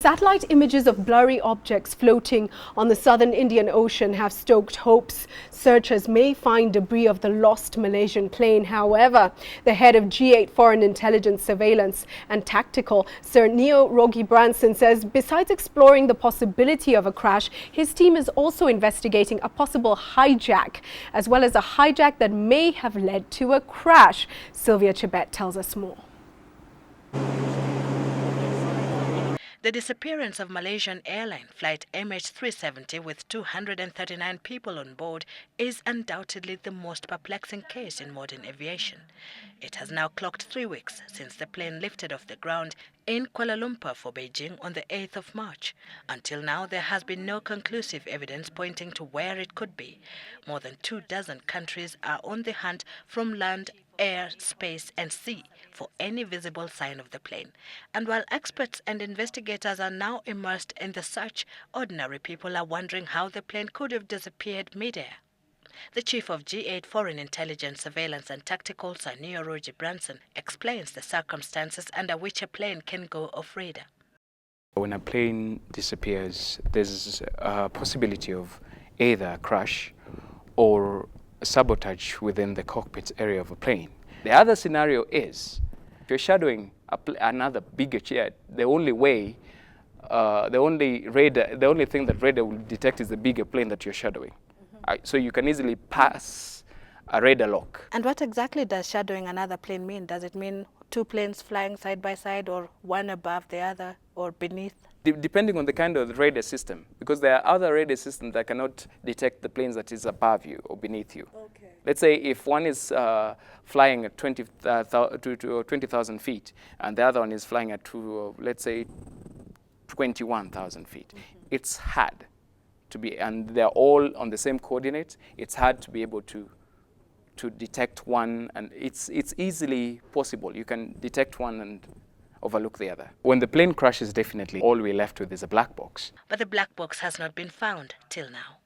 Satellite images of blurry objects floating on the southern Indian Ocean have stoked hopes. Searchers may find debris of the lost Malaysian plane. However, the head of G8 Foreign Intelligence Surveillance and Tactical, Sir Neo Rogi Branson, says besides exploring the possibility of a crash, his team is also investigating a possible hijack, as well as a hijack that may have led to a crash. Sylvia Chibet tells us more. The disappearance of Malaysian airline flight MH370 with 239 people on board is undoubtedly the most perplexing case in modern aviation. It has now clocked 3 weeks since the plane lifted off the ground in Kuala Lumpur for Beijing on the 8th of March. Until now, there has been no conclusive evidence pointing to where it could be. More than 24 countries are on the hunt from land, air, space and sea for any visible sign of the plane. And while experts and investigators are now immersed in the search, ordinary people are wondering how the plane could have disappeared mid-air. The chief of G8 Foreign Intelligence Surveillance and Tactical, Sir Neo Rogi Branson, explains the circumstances under which a plane can go off radar. When a plane disappears, there's a possibility of either a crash or sabotage within the cockpit area of a plane. The other scenario is if you're shadowing another bigger jet, the only thing that radar will detect is the bigger plane that you're shadowing. So you can easily pass a radar lock. And what exactly does shadowing another plane mean? Does it mean two planes flying side by side, or one above the other, or beneath? Depending on the kind of radar system, because there are other radar systems that cannot detect the planes that is above you or beneath you. Okay. Let's say if one is flying at 20,000 feet and the other one is flying at, let's say, 21,000 feet. It's hard to be, and they're all on the same coordinates. It's hard to be able to detect one, and it's easily possible. You can detect one and overlook the other. When the plane crashes, definitely all we're left with is a black box. But the black box has not been found till now.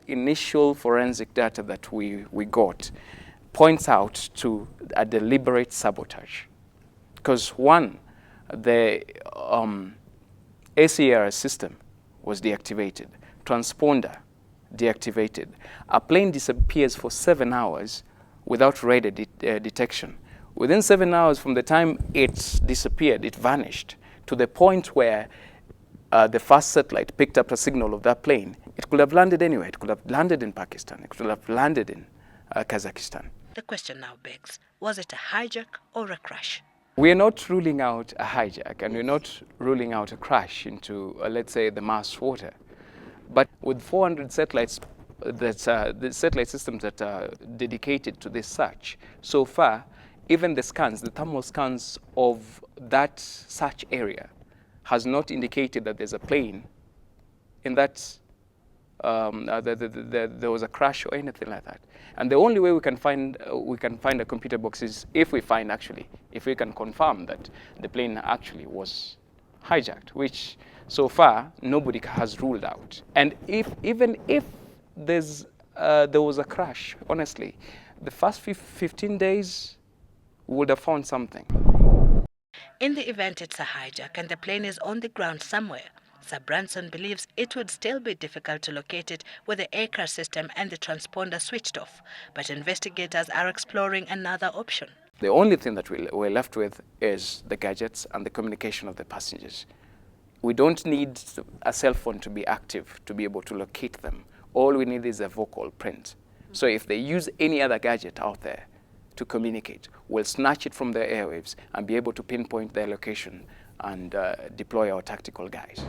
Initial forensic data that we got points out to a deliberate sabotage. Because one, the ACR system was deactivated, transponder deactivated. A plane disappears for 7 hours without radar detection. Within 7 hours from the time it disappeared, it vanished, to the point where the first satellite picked up a signal of that plane. It could have landed anywhere. It could have landed in Pakistan. It could have landed in Kazakhstan. The question now begs, was it a hijack or a crash? We're not ruling out a hijack, and we're not ruling out a crash into, let's say, the Mars water. But with 400 satellites, the satellite systems that are dedicated to this search, so far, even the scans, the thermal scans of that search area has not indicated that there's a plane in that, there was a crash or anything like that. And the only way we can find a computer box is if we can confirm that the plane actually was hijacked, which so far nobody has ruled out. And even if there was a crash, honestly, the first 15 days we would have found something. In the event it's a hijack and the plane is on the ground somewhere, Sir Branson believes it would still be difficult to locate it with the ACAR system and the transponder switched off. But investigators are exploring another option. The only thing that we're left with is the gadgets and the communication of the passengers. We don't need a cell phone to be active to be able to locate them. All we need is a vocal print. So if they use any other gadget out there to communicate, we'll snatch it from their airwaves and be able to pinpoint their location and deploy our tactical guys.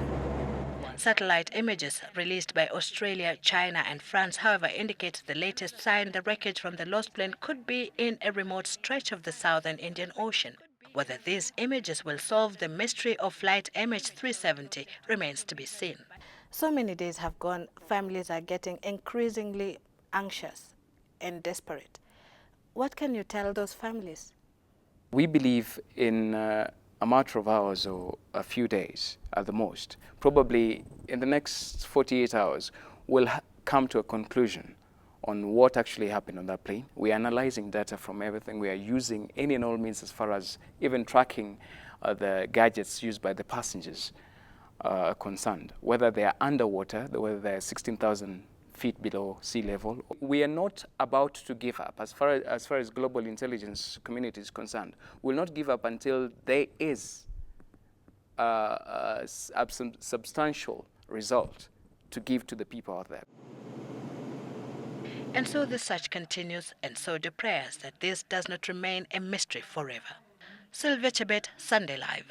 Satellite images released by Australia, China and France, however, indicate the latest sign the wreckage from the lost plane could be in a remote stretch of the southern Indian Ocean. Whether these images will solve the mystery of flight MH370 remains to be seen. So many days have gone, families are getting increasingly anxious and desperate. What can you tell those families? We believe in a matter of hours or a few days at the most. Probably in the next 48 hours, we'll come to a conclusion on what actually happened on that plane. We are analyzing data from everything. We are using any and all means as far as even tracking the gadgets used by the passengers are concerned, whether they are underwater, whether they are 16,000 feet below sea level. We are not about to give up as far as global intelligence community is concerned. We'll not give up until there is a substantial result to give to the people out there. And so the search continues, and so do prayers that this does not remain a mystery forever. Sylvia Chebet, Sunday Live.